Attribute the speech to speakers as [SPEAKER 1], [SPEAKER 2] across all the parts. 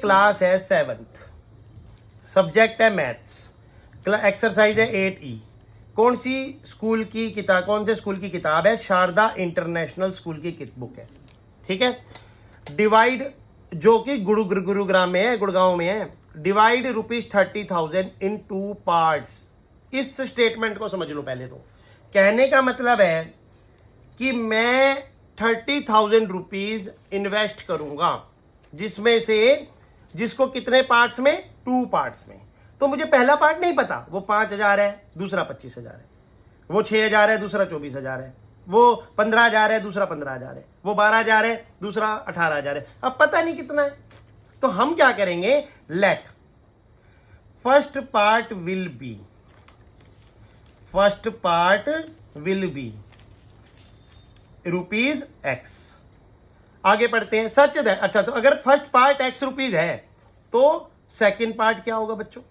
[SPEAKER 1] Class है 7th, subject है maths, exercise है 8E। कौन से स्कूल की किताब है? शारदा इंटरनेशनल स्कूल की बुक है। ठीक है। डिवाइड, जो कि गुरुग्राम में है, गुड़गांव में है। डिवाइड ₹30,000 इन 2 पार्ट्स। इस स्टेटमेंट को समझ लो पहले तो। कहने का मतलब है कि मैं 30,000 रुपीज इन्वेस्ट करूंगा, जिसमें से जिसको कितने पार्ट्स में? 2 पार्ट्स में। तो मुझे पहला पार्ट नहीं पता, वो 5,000 है, दूसरा 25,000 है, वो 6,000 है, दूसरा 24,000 है, वो 15,000 है, दूसरा 15,000 है, वो 12,000 है, दूसरा 18,000 है। अब पता नहीं कितना है, तो हम क्या करेंगे? Let first part will B ₹X। आगे पढ़ते हैं। सच है। अच्छा, तो अगर फर्स्ट पार्ट X रुपीज है तो सेकंड पार्ट क्या होगा बच्चों?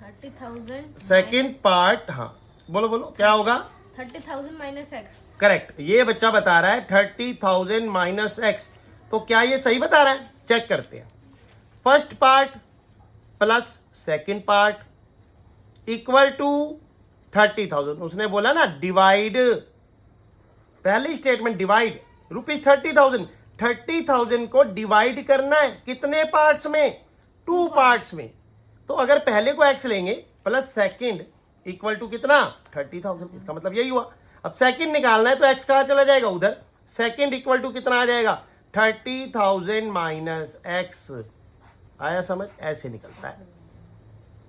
[SPEAKER 2] 30,000।
[SPEAKER 1] सेकंड पार्ट, हाँ बोलो क्या होगा?
[SPEAKER 2] 30,000 माइनस एक्स।
[SPEAKER 1] करेक्ट। ये बच्चा बता रहा है 30,000 माइनस एक्स। तो क्या ये सही बता रहा है? चेक करते हैं। First part plus second part equal to 30,000। उसने बोला ना डिवाइड, पहली स्टेटमेंट डिवाइड ₹30,000। 30,000 को डिवाइड करना है कितने पार्ट्स में? 2 पार्ट्स में। तो अगर पहले को x लेंगे प्लस सेकंड इक्वल टू कितना? 30,000। इसका मतलब यही हुआ। अब सेकंड निकालना है तो x कहां चला जाएगा? उधर। सेकंड इक्वल टू कितना आ जाएगा? 30,000 माइनस x। आया समझ? ऐसे निकलता है।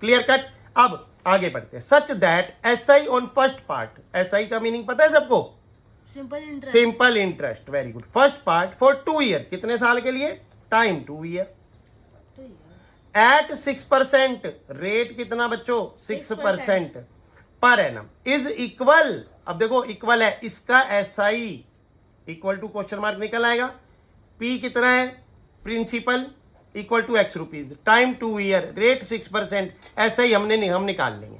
[SPEAKER 1] Clear cut. अब आगे बढ़ते हैं। Such that SI on first part. SI का मीनिंग पता है सबको? Simple interest. Very good. First part for 2 year, कितने साल के लिए? Time 2 year. एट 6%, रेट कितना बच्चों? 6% पर एनम इज इक्वल। अब देखो इक्वल है, इसका SI equal to question mark निकल आएगा। P कितना है? Principal equal to X rupees, time 2 year, rate 6%, SI हम निकाल लेंगे।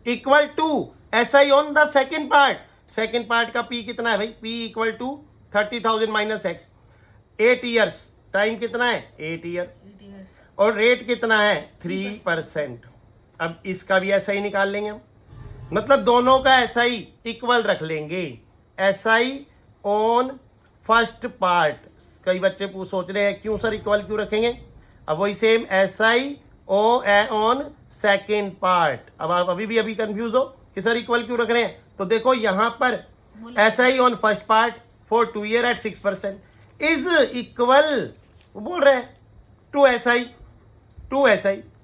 [SPEAKER 1] Equal to SI on the second part. Second part का P कितना है भाई? P equal to 30,000 minus X। 8 years, time कितना है? 8 ईयर, और रेट कितना है? 3%। अब इसका भी SI निकाल लेंगे हम, मतलब दोनों का SI इक्वल रख लेंगे। SI on first part. कई बच्चे सोच रहे हैं क्यों सर इक्वल क्यों रखेंगे? अब वही same SI on second part. अब आप अभी कंफ्यूज हो कि सर इक्वल क्यों रख रहे हैं? तो देखो यहां पर SI on first part for 2 year at 6% is equal, वो बोल रहे हैं to SI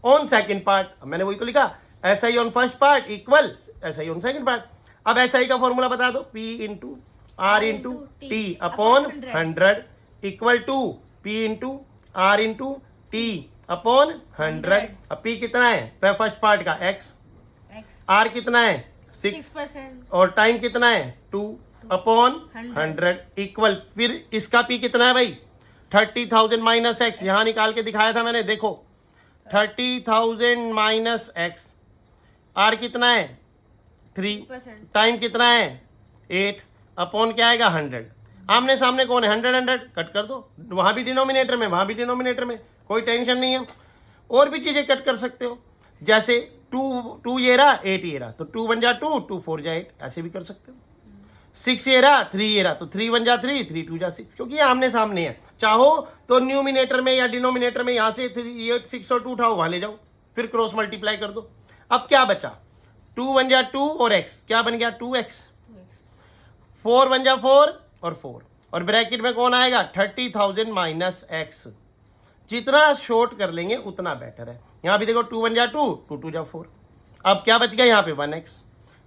[SPEAKER 1] on second part. मैंने वही तो लिखा, SI on first part equal SI on second part. अब SI का फॉर्मूला बता दो, P into R into T upon 100 equal to P into R into T upon 100। अब P कितना है? फर्स्ट पार्ट का X, R कितना है? 6%, और टाइम कितना है? 2 अपॉन 100 इक्वल, फिर इसका P कितना है भाई? 30,000 माइनस X। यहां निकाल के दिखाया था मैंने, देखो 30,000 माइनस X। R कितना है? 3%, टाइम कितना है? 8 अपॉन क्या आएगा? 100। आमने सामने कौन है? 100 कट कर दो, वहां भी डिनोमिनेटर में, वहां भी डिनोमिनेटर में, कोई टेंशन नहीं है। और भी चीजें कट कर सकते हो, जैसे 2 ये रहा, 8 ये रहा, तो 2 बन जा 2, 2 4 जा 8, ऐसे भी कर सकते हो। 6 ये रहा, 3 ये रहा, तो 3 1 जा 3, 3 2 जा 6, क्योंकि ये आमने सामने है। चाहो तो न्यूमिनेटर में या डिनोमिनेटर में यहां से 3 8 6 और 2 उठाओ, वहां ले जाओ, फिर क्रॉस मल्टीप्लाई कर दो। अब क्या बचा? 2 1 जा 2 और x क्या बन गया? 2x। 4 1 जा 4 और 4, और ब्रैकेट में कौन आएगा? 30,000 माइनस x। जितना शॉर्ट कर लेंगे उतना बेटर है। यहां भी देखो 2 1 जा 2, 2 2 जा 4। अब क्या बच गया यहाँ पे? 1x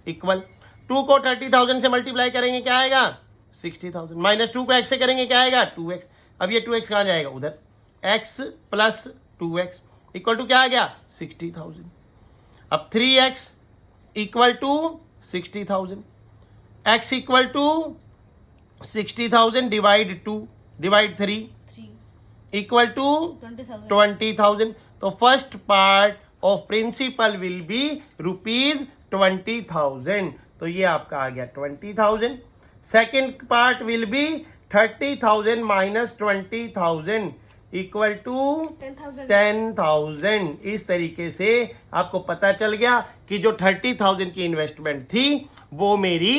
[SPEAKER 1] इक्वल 2 को 30,000 से मल्टीप्लाई करेंगे क्या आएगा? 60,000, माइनस 2 को x से करेंगे क्या आएगा? 2x। अब ये 2x कहाँ जाएगा? उधर। x plus 2x equal to क्या आ गया? 60,000। अब 3x equal to 60,000, x equal to 60,000 divide 2 divide 3 equal to 20,000। तो first part of principal will be ₹20,000। तो ये आपका आ गया 20,000। Second part will be 30,000 minus 20,000 equal to
[SPEAKER 2] 10,000
[SPEAKER 1] 10,000। इस तरीके से आपको पता चल गया कि जो 30,000 की इन्वेस्टमेंट थी वो मेरी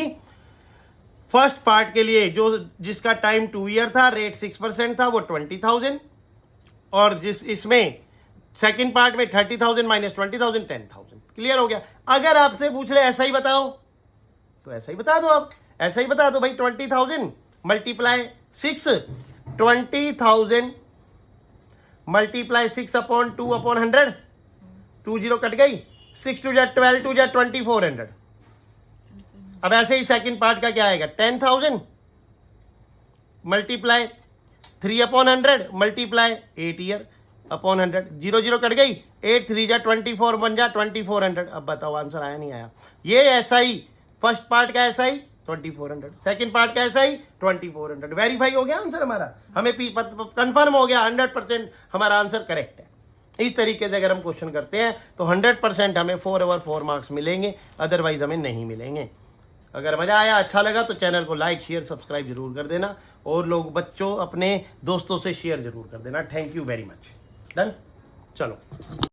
[SPEAKER 1] फर्स्ट पार्ट के लिए जो जिसका टाइम 2 ईयर था, रेट 6% था, वो 20,000, और जिस इसमें सेकंड पार्ट में 30,000 माइनस 20,000 10,000। क्लियर हो गया। अगर आपसे पूछ ले ऐसा ही बताओ तो ऐसा ही बता दो, आप ऐसा ही बता दो भाई 20,000 multiply 6, 20,000 multiply 6 upon 2 upon 100, 2 zero cut गई, 6 टू जा 12 टू जा 2400। अब ऐसे ही सेकंड पार्ट का क्या आएगा, 10,000 multiply 3 upon 100 multiply 8 year upon 100, zero zero cut गई, 8 3 जा 24 बन जा 2400। अब बताओ आंसर आया नहीं आया। ये ऐसा ही फर्स्ट पार्ट का ऐसा ही 2400, सेकंड पार्ट का ऐसा ही 2400। वेरीफाई हो गया आंसर हमारा, हमें कंफर्म हो गया 100% हमारा आंसर करेक्ट है। इस तरीके से अगर हम क्वेश्चन करते हैं तो 100% हमें 4/4 मार्क्स मिलेंगे, अदरवाइज हमें नहीं मिलेंगे। अगर मजा आया, अच्छा लगा तो चैनल को लाइक शेयर सब्सक्राइब जरूर कर देना, और लोग बच्चों अपने दोस्तों से शेयर जरूर कर देना। Thank you very much. Done, चलो।